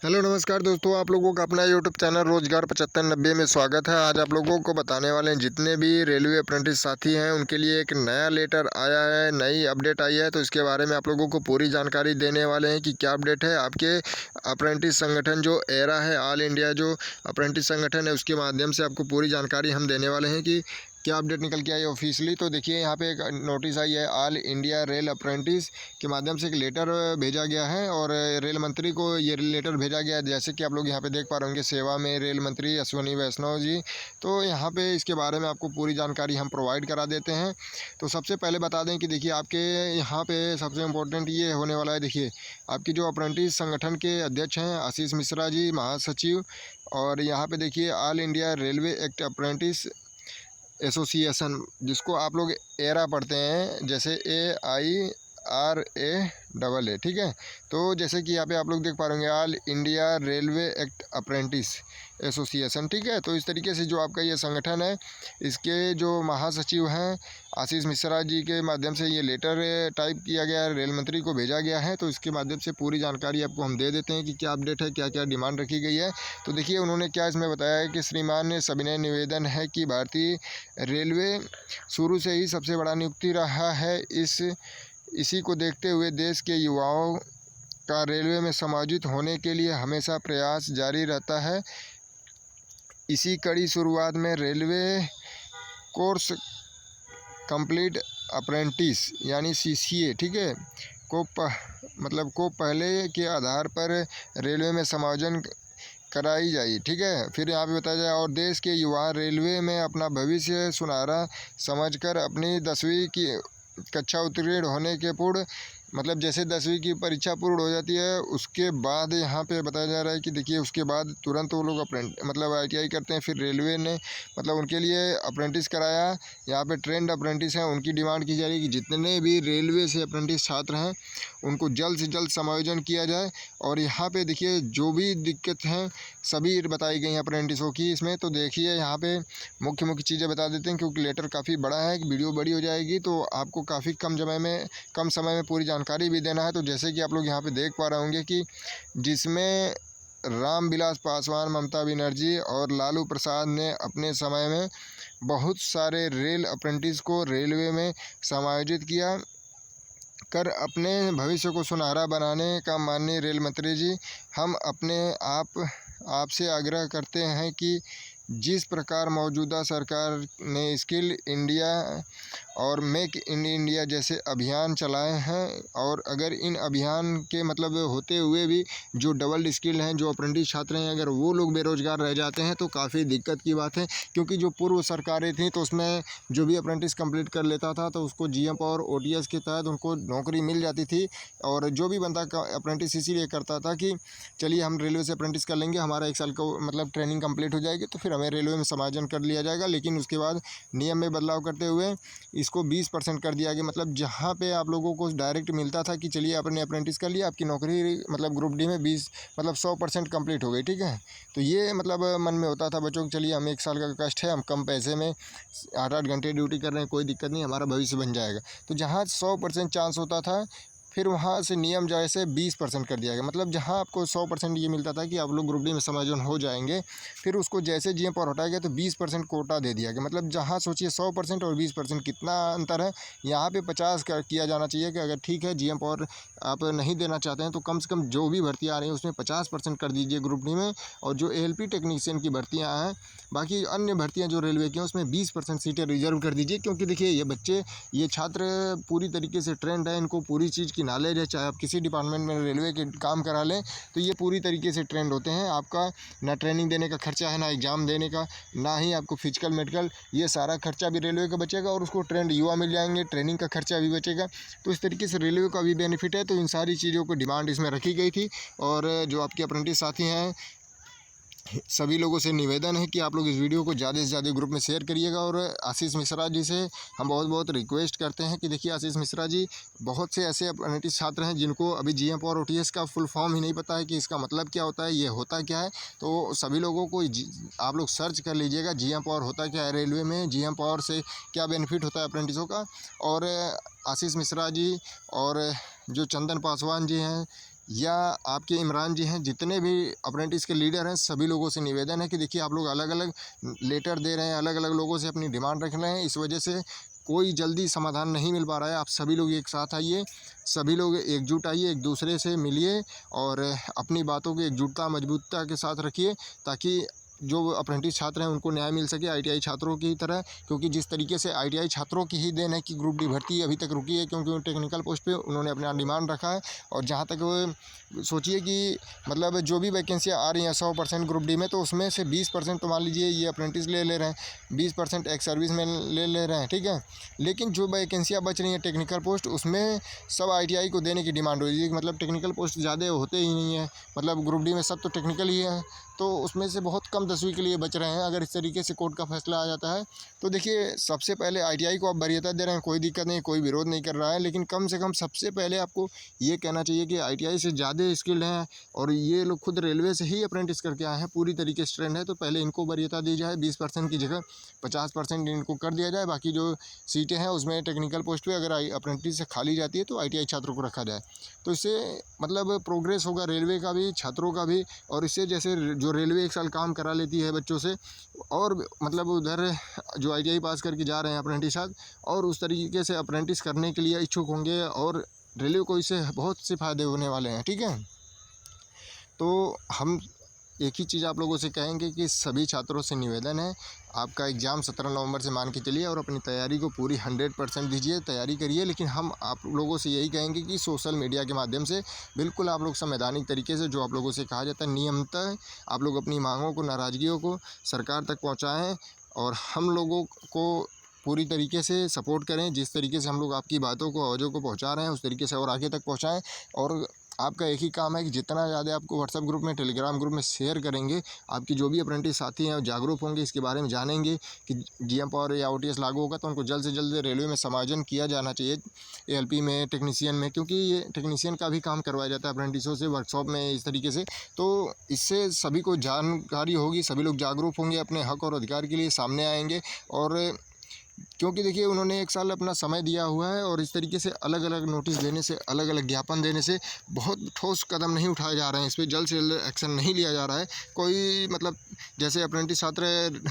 Hello नमस्कार दोस्तों, आप लोगों का अपना यूट्यूब चैनल रोजगार 7590 में स्वागत है। आज आप लोगों को बताने वाले हैं जितने भी रेलवे अप्रेंटिस साथी हैं उनके लिए एक नया लेटर आया है, नई अपडेट आई है। तो इसके बारे में आप लोगों को पूरी जानकारी देने वाले हैं कि क्या अपडेट है। आपके अप्रेंटिस संगठन जो एरा है, ऑल इंडिया जो अप्रेंटिस संगठन है, उसके माध्यम से आपको पूरी जानकारी हम देने वाले हैं कि क्या अपडेट निकल के आई ऑफिशियली। तो देखिए यहाँ पे एक नोटिस आई है, ऑल इंडिया रेल अप्रेंटिस के माध्यम से एक लेटर भेजा गया है और रेल मंत्री को ये लेटर भेजा गया है। जैसे कि आप लोग यहाँ पे देख पा रहे होंगे, सेवा में रेल मंत्री अश्विनी वैष्णव जी। तो यहाँ पे इसके बारे में आपको पूरी जानकारी हम प्रोवाइड करा देते हैं। तो सबसे पहले बता दें कि देखिए आपके यहाँ पे सबसे इम्पोर्टेंट ये होने वाला है। देखिए आपकी जो अप्रेंटिस संगठन के अध्यक्ष हैं आशीष मिश्रा जी, महासचिव, और यहाँ पे देखिए all India railway act apprentice association, जिसको आप लोग एरा पढ़ते हैं, जैसे AIRA, ठीक है। तो जैसे कि यहाँ पे आप लोग देख पा रहे होंगे, all India railway act apprentice association, ठीक है। तो इस तरीके से जो आपका ये संगठन है, इसके जो महासचिव हैं आशीष मिश्रा जी के माध्यम से ये लेटर टाइप किया गया है, रेल मंत्री को भेजा गया है। तो इसके माध्यम से पूरी जानकारी आपको हम दे देते हैं कि क्या अपडेट है, क्या क्या डिमांड रखी गई है। तो देखिए उन्होंने क्या इसमें बताया है कि श्रीमान सविनय निवेदन है कि भारतीय रेलवे शुरू से ही सबसे बड़ा नियुक्ति रहा है। इसी को देखते हुए देश के युवाओं का रेलवे में समायोजित होने के लिए हमेशा प्रयास जारी रहता है। इसी कड़ी शुरुआत में रेलवे कोर्स कंप्लीट अप्रेंटिस यानी CCA, ठीक है, को पहले के आधार पर रेलवे में समायोजन कराई जाए, ठीक है। फिर यहाँ पे बताया जाए, और देश के युवा रेलवे में अपना भविष्य सुनहरा समझकर अपनी 10वीं की कक्षा उत्तीर्ण होने के पूर्ण जैसे 10वीं की परीक्षा पूर्ण हो जाती है, उसके बाद यहाँ पे बताया जा रहा है कि देखिए उसके बाद तुरंत वो लोग ITI करते हैं। फिर रेलवे ने उनके लिए अप्रेंटिस कराया। यहाँ पे ट्रेंड अप्रेंटिस हैं, उनकी डिमांड की जा रही है कि जितने भी रेलवे से अप्रेंटिस छात्र हैं उनको जल्द से जल्द समायोजन किया जाए। और यहाँ पे देखिए जो भी दिक्कत हैं सभी बताई गई हैं अप्रेंटिसों की इसमें। तो देखिए यहाँ पे मुख्य मुख्य चीज़ें बता देते हैं, क्योंकि लेटर काफ़ी बड़ा है, वीडियो बड़ी हो जाएगी तो आपको काफ़ी कम समय में पूरी जानकारी भी देना है। तो जैसे कि आप लोग यहाँ पे देख पा रहे होंगे कि जिसमें रामविलास पासवान, ममता बनर्जी और लालू प्रसाद ने अपने समय में बहुत सारे रेल अप्रेंटिस को रेलवे में समायोजित किया कर अपने भविष्य को सुनहरा बनाने का माननीय रेल मंत्री जी, हम आपसे आग्रह करते हैं कि जिस प्रकार मौजूदा सरकार ने स्किल इंडिया और मेक इन इंडिया जैसे अभियान चलाए हैं, और अगर इन अभियान के होते हुए भी जो डबल स्किल हैं, जो अप्रेंटिस छात्र हैं, अगर वो लोग बेरोज़गार रह जाते हैं तो काफ़ी दिक्कत की बात है। क्योंकि जो पूर्व सरकारें थीं तो उसमें जो भी अप्रेंटिस कंप्लीट कर लेता था तो उसको GM और OTS के तहत उनको नौकरी मिल जाती थी। और जो भी बंदा अप्रेंटिस इसीलिए करता था कि चलिए हम रेलवे से अप्रेंटिस कर लेंगे, हमारा 1 साल का ट्रेनिंग कंप्लीट हो जाएगी तो फिर हमें रेलवे में समायोजन कर लिया जाएगा। लेकिन उसके बाद नियम में बदलाव करते हुए इसको 20% कर दिया गया। जहाँ पे आप लोगों को डायरेक्ट मिलता था कि चलिए आपने अप्रेंटिस कर लिया, आपकी नौकरी ग्रुप डी में 100% कंप्लीट हो गई, ठीक है। तो ये मन में होता था बच्चों को, चलिए हम 1 साल का कष्ट है, हम कम पैसे में 8-8 घंटे ड्यूटी कर रहे हैं, कोई दिक्कत नहीं, हमारा भविष्य बन जाएगा। तो जहाँ 100% चांस होता था, फिर वहाँ से नियम जैसे 20% कर दिया गया। जहाँ आपको 100% ये मिलता था कि आप लोग ग्रुप डी में समायोजन हो जाएंगे, फिर उसको जैसे GM पावर हटाया गया तो 20% कोटा दे दिया गया। जहाँ सोचिए 100% और 20% कितना अंतर है। यहाँ पे 50 किया जाना चाहिए कि अगर ठीक है GM पावर आप नहीं देना चाहते हैं तो कम से कम जो भी भर्तियाँ आ रही हैं उसमें 50% कर दीजिए ग्रुप डी में, और जो ALP टेक्नीशियन की भर्तियाँ हैं, बाकी अन्य भर्तियाँ जो रेलवे की हैं उसमें 20% सीटें रिजर्व कर दीजिए। क्योंकि देखिए ये छात्र पूरी तरीके से ट्रेंड है, इनको पूरी चीज़ की नॉलेज है। चाहे आप किसी डिपार्टमेंट में रेलवे के काम करा लें तो ये पूरी तरीके से ट्रेंड होते हैं। आपका ना ट्रेनिंग देने का खर्चा है, ना एग्ज़ाम देने का, ना ही आपको फिजिकल मेडिकल, ये सारा खर्चा भी रेलवे का बचेगा, और उसको ट्रेंड युवा मिल जाएंगे, ट्रेनिंग का खर्चा भी बचेगा। तो इस तरीके से रेलवे का भी बेनिफिट है। तो इन सारी चीज़ों को डिमांड इसमें रखी गई थी। और जो आपके अप्रेंटिस साथी हैं सभी लोगों से निवेदन है कि आप लोग इस वीडियो को ज़्यादा से ज़्यादा ग्रुप में शेयर करिएगा। और आशीष मिश्रा जी से हम बहुत बहुत रिक्वेस्ट करते हैं कि देखिए आशीष मिश्रा जी, बहुत से ऐसे अप्रेंटिस छात्र हैं जिनको अभी GM और OTS का फुल फॉर्म ही नहीं पता है कि इसका मतलब क्या होता है, ये होता क्या है। तो सभी लोगों को आप लोग सर्च कर लीजिएगा GM पावर होता क्या है रेलवे में, GM पावर से क्या बेनिफिट होता है अप्रेंटिसों का। और आशीष मिश्रा जी और जो चंदन पासवान जी हैं, या आपके इमरान जी हैं, जितने भी अप्रेंटिस के लीडर हैं, सभी लोगों से निवेदन है कि देखिए आप लोग अलग अलग लेटर दे रहे हैं, अलग अलग लोगों से अपनी डिमांड रख रहे हैं, इस वजह से कोई जल्दी समाधान नहीं मिल पा रहा है। आप सभी लोग एक साथ आइए, सभी लोग एकजुट आइए, एक दूसरे से मिलिए और अपनी बातों की एकजुटता मजबूतता के साथ रखिए, ताकि जो अप्रेंटिस छात्र हैं उनको न्याय मिल सके आईटीआई छात्रों की तरह। क्योंकि जिस तरीके से आईटीआई छात्रों की ही देन है कि ग्रुप डी भर्ती अभी तक रुकी है, क्योंकि वो टेक्निकल पोस्ट पे उन्होंने अपना डिमांड रखा है। और जहाँ तक वो सोचिए कि मतलब जो भी वैकेंसियाँ आ रही हैं 100% ग्रुप डी में, तो उसमें से 20% तो मान लीजिए ये अप्रेंटिस ले रहे हैं, 20% एक्स सर्विस में ले रहे हैं, ठीक है। लेकिन जो वैकेंसियाँ बच रही हैं टेक्निकल पोस्ट, उसमें सब आईटीआई को देने की डिमांड हो रही है। मतलब टेक्निकल पोस्ट ज़्यादा होते ही नहीं है, मतलब ग्रुप डी में सब तो टेक्निकल ही है, तो उसमें से बहुत कम 10वीं के लिए बच रहे हैं। अगर इस तरीके से कोर्ट का फैसला आ जाता है तो देखिए, सबसे पहले आईटीआई को आप वरीयता दे रहे हैं, कोई दिक्कत नहीं, कोई विरोध नहीं कर रहा है, लेकिन कम से कम सबसे पहले आपको ये कहना चाहिए कि आईटीआई से ज़्यादा स्किल्ड हैं और ये लोग खुद रेलवे से ही अप्रेंटिस करके आए हैं, पूरी तरीके से ट्रेंड है, तो पहले इनको वरीयता दी जाए। 20% की जगह 50% इनको कर दिया जाए। बाकी जो सीटें हैं उसमें टेक्निकल पोस्ट पे अगर अप्रेंटिस से खाली जाती है तो आईटीआई छात्रों को रखा जाए। तो इससे मतलब प्रोग्रेस होगा रेलवे का भी, छात्रों का भी। और इससे जैसे जो रेलवे एक साल काम करा लेती है बच्चों से, और मतलब उधर जो आईटीआई पास करके जा रहे हैं अप्रेंटिस और उस तरीके से अप्रेंटिस करने के लिए इच्छुक होंगे, और रेलवे को इससे बहुत से फ़ायदे होने वाले हैं, ठीक है। तो हम एक ही चीज़ आप लोगों से कहेंगे कि सभी छात्रों से निवेदन है, आपका एग्ज़ाम 17 नवंबर से मान के चलिए, और अपनी तैयारी को पूरी 100% दीजिए, तैयारी करिए। लेकिन हम आप लोगों से यही कहेंगे कि सोशल मीडिया के माध्यम से बिल्कुल आप लोग संवैधानिक तरीके से, जो आप लोगों से कहा जाता है नियमतः, आप लोग अपनी मांगों को, नाराज़गियों को सरकार तक पहुँचाएँ, और हम लोगों को पूरी तरीके से सपोर्ट करें। जिस तरीके से हम लोग आपकी बातों को, आवाज़ों को पहुँचा रहे हैं, उस तरीके से और आगे तक पहुँचाएँ। और आपका एक ही काम है कि जितना ज़्यादा आपको व्हाट्सएप ग्रुप में, टेलीग्राम ग्रुप में शेयर करेंगे, आपकी जो भी अप्रेंटिस साथी हैं जागरूक होंगे, इसके बारे में जानेंगे कि जीएम पावर या ओटीएस लागू होगा, तो उनको जल्द से जल्द रेलवे में समायोजन किया जाना चाहिए, एएलपी में, टेक्नीशियन में, क्योंकि ये टेक्नीशियन का भी काम करवाया जाता है अप्रेंटिसों से वर्कशॉप में, इस तरीके से। तो इससे सभी को जानकारी होगी, सभी लोग जागरूक होंगे, अपने हक और अधिकार के लिए सामने आएंगे। और क्योंकि देखिए, उन्होंने 1 साल अपना समय दिया हुआ है, और इस तरीके से अलग अलग नोटिस देने से, अलग अलग ज्ञापन देने से बहुत ठोस कदम नहीं उठाए जा रहे हैं, इस पर जल्द से जल्द एक्शन नहीं लिया जा रहा है। कोई मतलब जैसे अप्रेंटिस छात्र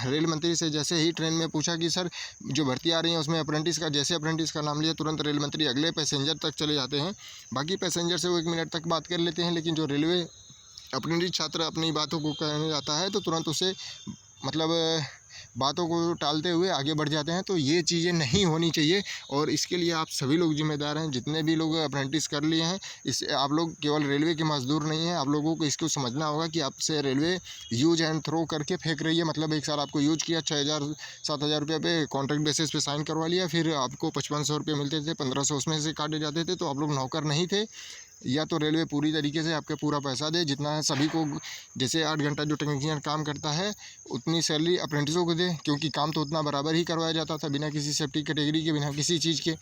रेल मंत्री से जैसे ही ट्रेन में पूछा कि सर जो भर्ती आ रही है उसमें अप्रेंटिस का, जैसे अप्रेंटिस का नाम लिया, तुरंत रेल मंत्री अगले पैसेंजर तक चले जाते हैं। बाकी पैसेंजर से वो 1 मिनट तक बात कर लेते हैं, लेकिन जो रेलवे अप्रेंटिस छात्र अपनी बातों को कहने जाता है तो तुरंत उसे मतलब बातों को टालते हुए आगे बढ़ जाते हैं। तो ये चीज़ें नहीं होनी चाहिए, और इसके लिए आप सभी लोग जिम्मेदार हैं। जितने भी लोग अप्रेंटिस कर लिए हैं, इस आप लोग केवल रेलवे के मजदूर नहीं हैं। आप लोगों को इसको समझना होगा कि आपसे रेलवे यूज एंड थ्रो करके फेंक रही है। मतलब 1 साल आपको यूज किया, 6,000-7,000 रुपये पे कॉन्ट्रैक्ट बेसिस पे साइन करवा लिया, फिर आपको 5500 रुपये मिलते थे, 1500 उसमें से काटे जाते थे, तो आप लोग नौकर नहीं थे। या तो रेलवे पूरी तरीके से आपका पूरा पैसा दे, जितना है सभी को, जैसे 8 घंटा जो टेक्नीशियन काम करता है उतनी सैलरी अप्रेंटिसों को दे, क्योंकि काम तो उतना बराबर ही करवाया जाता था, बिना किसी सेफ्टी कैटेगरी के, बिना किसी चीज़ के।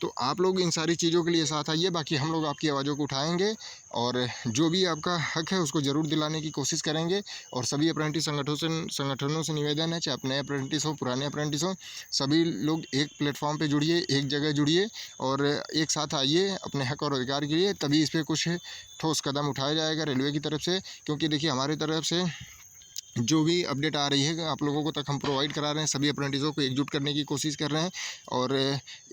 तो आप लोग इन सारी चीज़ों के लिए साथ आइए, बाकी हम लोग आपकी आवाज़ों को उठाएंगे, और जो भी आपका हक है उसको ज़रूर दिलाने की कोशिश करेंगे। और सभी अप्रेंटिस संगठनों से निवेदन है, चाहे नए अप्रेंटिस हो, पुराने अप्रेंटिस हो, सभी लोग एक प्लेटफॉर्म पे जुड़िए, एक जगह जुड़िए, और एक साथ आइए अपने हक और अधिकार के लिए। तभी इस पर कुछ ठोस कदम उठाया जाएगा रेलवे की तरफ से। क्योंकि देखिए, हमारी तरफ से जो भी अपडेट आ रही है आप लोगों को तक हम प्रोवाइड करा रहे हैं, सभी अप्रेंटिसों को एकजुट करने की कोशिश कर रहे हैं। और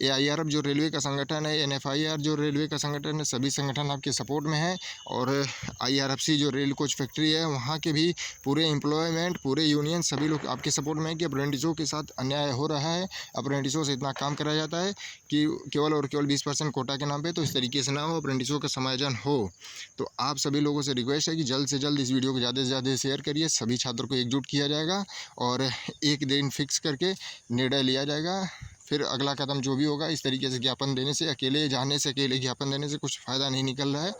AIRF जो रेलवे का संगठन है, NFIR जो रेलवे का संगठन है, सभी संगठन आपके सपोर्ट में है। और IRFC जो रेल कोच फैक्ट्री है, वहाँ के भी पूरे एम्प्लॉयमेंट, पूरे यूनियन, सभी लोग आपके सपोर्ट में है कि अप्रेंटिसों के साथ अन्याय हो रहा है, अप्रेंटिसों से इतना काम कराया जाता है कि केवल और केवल 20% कोटा के नाम पर, तो इस तरीके से ना हो, अप्रेंटिसों का समायोजन हो। तो आप सभी लोगों से रिक्वेस्ट है कि जल्द से जल्द इस वीडियो को ज़्यादा से ज़्यादा शेयर करिए, सभी छात्रों को एकजुट किया जाएगा, और एक दिन फिक्स करके निर्णय लिया जाएगा। फिर अगला कदम जो भी होगा, इस तरीके से ज्ञापन देने से, अकेले जाने से, अकेले ज्ञापन देने से कुछ फ़ायदा नहीं निकल रहा है।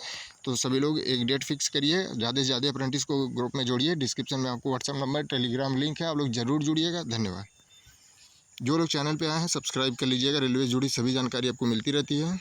तो सभी लोग एक डेट फिक्स करिए, ज़्यादा से ज़्यादा अप्रेंटिस को ग्रुप में जोड़िए। डिस्क्रिप्शन में आपको व्हाट्सएप नंबर, टेलीग्राम लिंक है, आप लोग ज़रूर जुड़िएगा। धन्यवाद। जो लोग चैनल पर आए हैं सब्सक्राइब कर लीजिएगा, रेलवे से जुड़ी सभी जानकारी आपको मिलती रहती है।